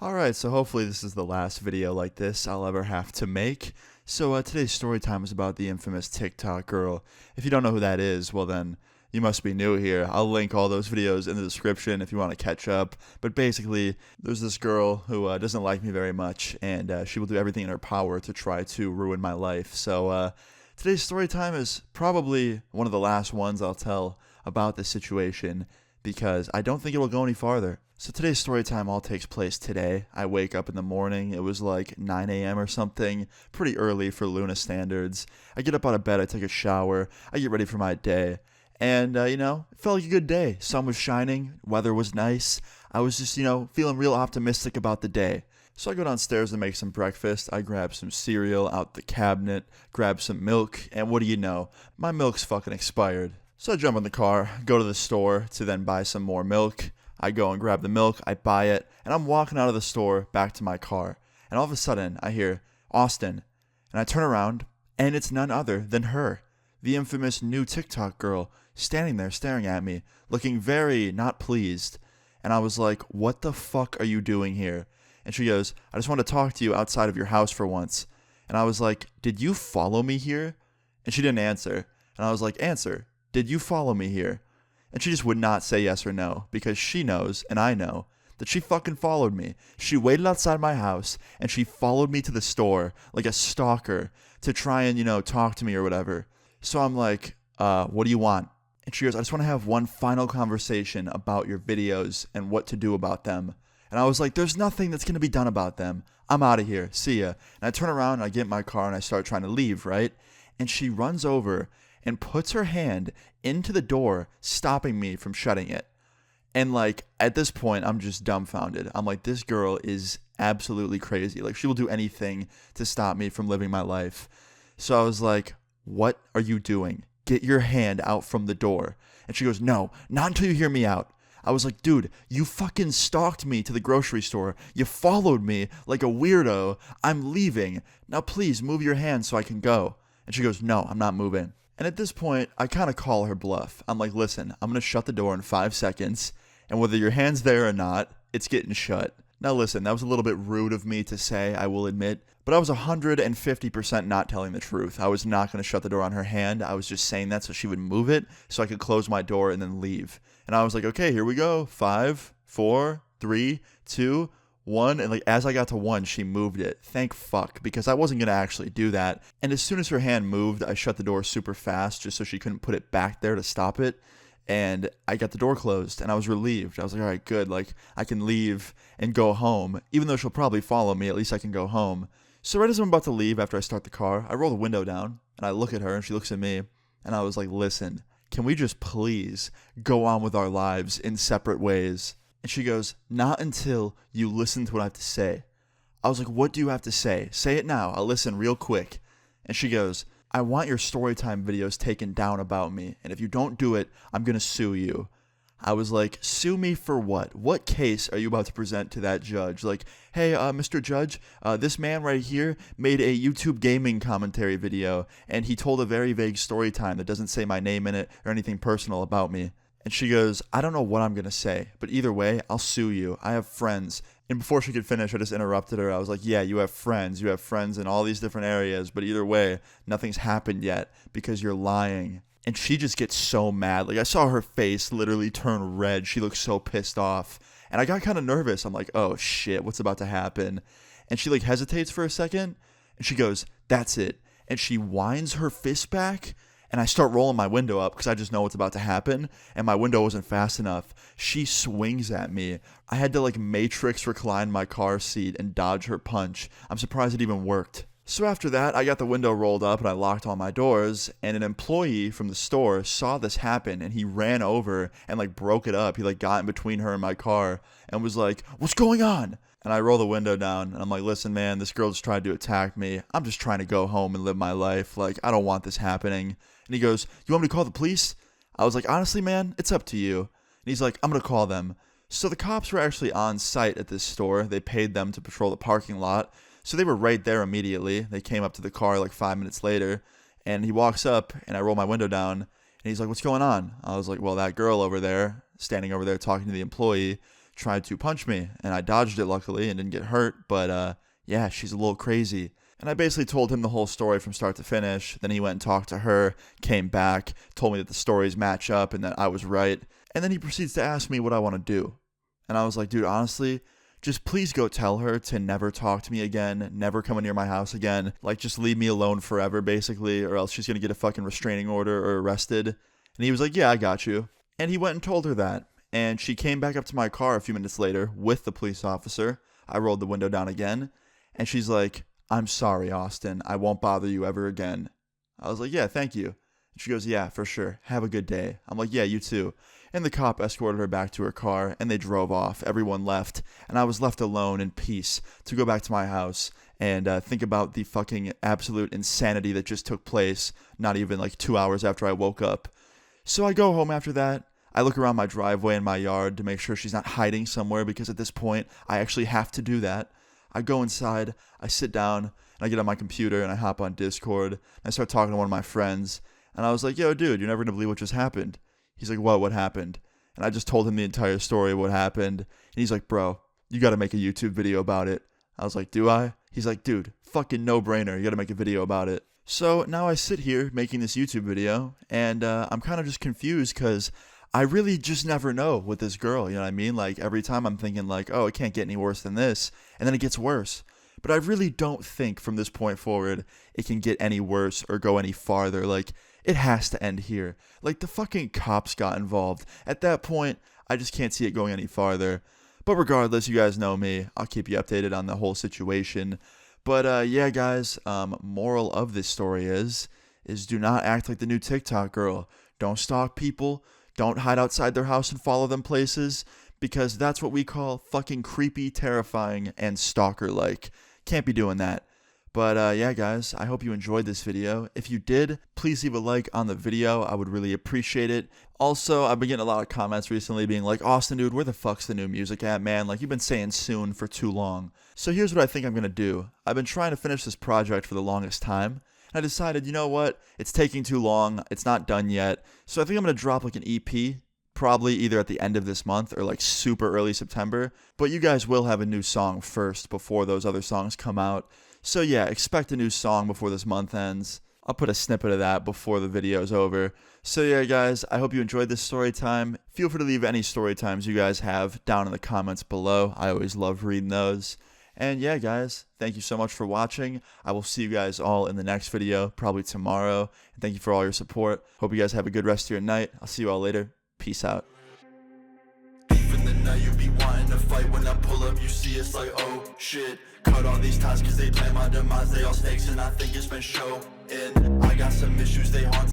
Alright, so hopefully this is the last video like this I'll ever have to make. So today's story time is about the infamous TikTok girl. If you don't know who that is, well then, you must be new here. I'll link all those videos in the description if you want to catch up. But basically, there's this girl who doesn't like me very much, and she will do everything in her power to try to ruin my life. So today's story time is probably one of the last ones I'll tell about this situation, because I don't think it will go any farther. So today's story time all takes place today. I wake up in the morning. It was like 9 a.m. or something, pretty early for Luna standards. I get up out of bed, I take a shower, I get ready for my day. And, it felt like a good day. Sun was shining, weather was nice. I was just, feeling real optimistic about the day. So I go downstairs to make some breakfast. I grab some cereal out the cabinet, grab some milk, and what do you know? My milk's fucking expired. So I jump in the car, go to the store to then buy some more milk. I go and grab the milk, I buy it, and I'm walking out of the store back to my car. And all of a sudden, I hear, "Austin." And I turn around, and it's none other than her, the infamous new TikTok girl, standing there staring at me, looking very not pleased. And I was like, "What the fuck are you doing here?" And she goes, "I just want to talk to you outside of your house for once." And I was like, "Did you follow me here?" And she didn't answer. And I was like, "Answer. Did you follow me here?" And she just would not say yes or no, because she knows, and I know, that she fucking followed me. She waited outside my house, and she followed me to the store like a stalker to try and, talk to me or whatever. So I'm like, what do you want? And she goes, "I just want to have one final conversation about your videos and what to do about them." And I was like, "There's nothing that's going to be done about them. I'm out of here. See ya." And I turn around and I get in my car and I start trying to leave, right? And she runs over and puts her hand into the door, stopping me from shutting it. And at this point, I'm just dumbfounded. I'm like, this girl is absolutely crazy. Like, she will do anything to stop me from living my life. So I was like, "What are you doing? Get your hand out from the door." And she goes, "No, not until you hear me out." I was like, "Dude, you fucking stalked me to the grocery store. You followed me like a weirdo. I'm leaving. Now please move your hand so I can go." And she goes, "No, I'm not moving." And at this point, I kind of call her bluff. I'm like, "Listen, I'm going to shut the door in 5 seconds, and whether your hand's there or not, it's getting shut." Now listen, that was a little bit rude of me to say, I will admit, but I was 150% not telling the truth. I was not going to shut the door on her hand. I was just saying that so she would move it, so I could close my door and then leave. And I was like, "Okay, here we go. 5, 4, 3, 2, 1, and as I got to 1, she moved it. Thank fuck, because I wasn't going to actually do that. And as soon as her hand moved, I shut the door super fast just so she couldn't put it back there to stop it. And I got the door closed, and I was relieved. I was like, all right, good. I can leave and go home. Even though she'll probably follow me, at least I can go home. So right as I'm about to leave after I start the car, I roll the window down, and I look at her, and she looks at me. And I was like, "Listen, can we just please go on with our lives in separate ways?" And she goes, "Not until you listen to what I have to say." I was like, "What do you have to say? Say it now. I'll listen real quick." And she goes, "I want your storytime videos taken down about me. And if you don't do it, I'm going to sue you." I was like, "Sue me for what? What case are you about to present to that judge?" Like, "Hey, Mr. Judge, this man right here made a YouTube gaming commentary video, and he told a very vague story time that doesn't say my name in it or anything personal about me." And she goes, "I don't know what I'm going to say, but either way, I'll sue you. I have friends." And before she could finish, I just interrupted her. I was like, "Yeah, you have friends. You have friends in all these different areas, but either way, nothing's happened yet because you're lying." And she just gets so mad. I saw her face literally turn red. She looked so pissed off. And I got kind of nervous. I'm like, "Oh shit, what's about to happen?" And she hesitates for a second, and she goes, "That's it." And she winds her fist back. And I start rolling my window up because I just know what's about to happen. And my window wasn't fast enough. She swings at me. I had to matrix recline my car seat and dodge her punch. I'm surprised it even worked. So after that, I got the window rolled up and I locked all my doors. And an employee from the store saw this happen and he ran over and broke it up. He got in between her and my car and was like, "What's going on?" And I roll the window down and I'm like, "Listen, man, this girl just tried to attack me. I'm just trying to go home and live my life. I don't want this happening." And he goes, "You want me to call the police?" I was like, "Honestly, man, it's up to you." And he's like, "I'm going to call them." So the cops were actually on site at this store. They paid them to patrol the parking lot. So they were right there immediately. They came up to the car 5 minutes later. And he walks up and I roll my window down. And he's like, "What's going on?" I was like, "Well, that girl over there, standing over there talking to the employee, tried to punch me, and I dodged it luckily and didn't get hurt, but yeah, she's a little crazy. And I basically told him the whole story from start to finish. Then he went and talked to her, came back, told me that the stories match up and that I was right. And then he proceeds to ask me what I want to do. And I was like, dude, honestly, just please go tell her to never talk to me again, never come near my house again. Like, just leave me alone forever, basically, or else she's going to get a fucking restraining order or arrested. And he was like, yeah, I got you. And he went and told her that. And she came back up to my car a few minutes later with the police officer. I rolled the window down again. And she's like, I'm sorry, Austin. I won't bother you ever again. I was like, yeah, thank you. And she goes, yeah, for sure. Have a good day. I'm like, yeah, you too. And the cop escorted her back to her car, and they drove off. Everyone left, and I was left alone in peace to go back to my house and think about the fucking absolute insanity that just took place not even like 2 hours after I woke up. So I go home after that. I look around my driveway and my yard to make sure she's not hiding somewhere, because at this point, I actually have to do that. I go inside, I sit down, and I get on my computer, and I hop on Discord, and I start talking to one of my friends, and I was like, yo, dude, you're never gonna believe what just happened. He's like, what happened? And I just told him the entire story of what happened, and he's like, bro, you gotta make a YouTube video about it. I was like, do I? He's like, dude, fucking no-brainer, you gotta make a video about it. So now I sit here making this YouTube video, and I'm kind of just confused, because I really just never know with this girl, you know what I mean? Like, every time I'm thinking like, oh, it can't get any worse than this, and then it gets worse. But I really don't think from this point forward it can get any worse or go any farther. Like, it has to end here. Like, the fucking cops got involved. At that point, I just can't see it going any farther. But regardless, you guys know me. I'll keep you updated on the whole situation. But yeah, guys, moral of this story is do not act like the new TikTok girl. Don't stalk people. Don't hide outside their house and follow them places, because that's what we call fucking creepy, terrifying, and stalker-like. Can't be doing that. But yeah, guys, I hope you enjoyed this video. If you did, please leave a like on the video. I would really appreciate it. Also, I've been getting a lot of comments recently being like, Austin, dude, where the fuck's the new music at, man? Like, you've been saying soon for too long. So here's what I think I'm going to do. I've been trying to finish this project for the longest time. I decided, you know what? It's taking too long. It's not done yet. So I think I'm going to drop like an EP, probably either at the end of this month or like super early September. But you guys will have a new song first before those other songs come out. So yeah, expect a new song before this month ends. I'll put a snippet of that before the video's over. So yeah, guys, I hope you enjoyed this story time. Feel free to leave any story times you guys have down in the comments below. I always love reading those. And yeah, guys, thank you so much for watching. I will see you guys all in the next video, probably tomorrow. And thank you for all your support. Hope you guys have a good rest of your night. I'll see you all later. Peace out. Even the night you be wanting to fight. When I pull up, you see it's like, oh shit. Cut all these ties cause they plan my demise. They all snakes and I think it's been showing. I got some issues, they haunt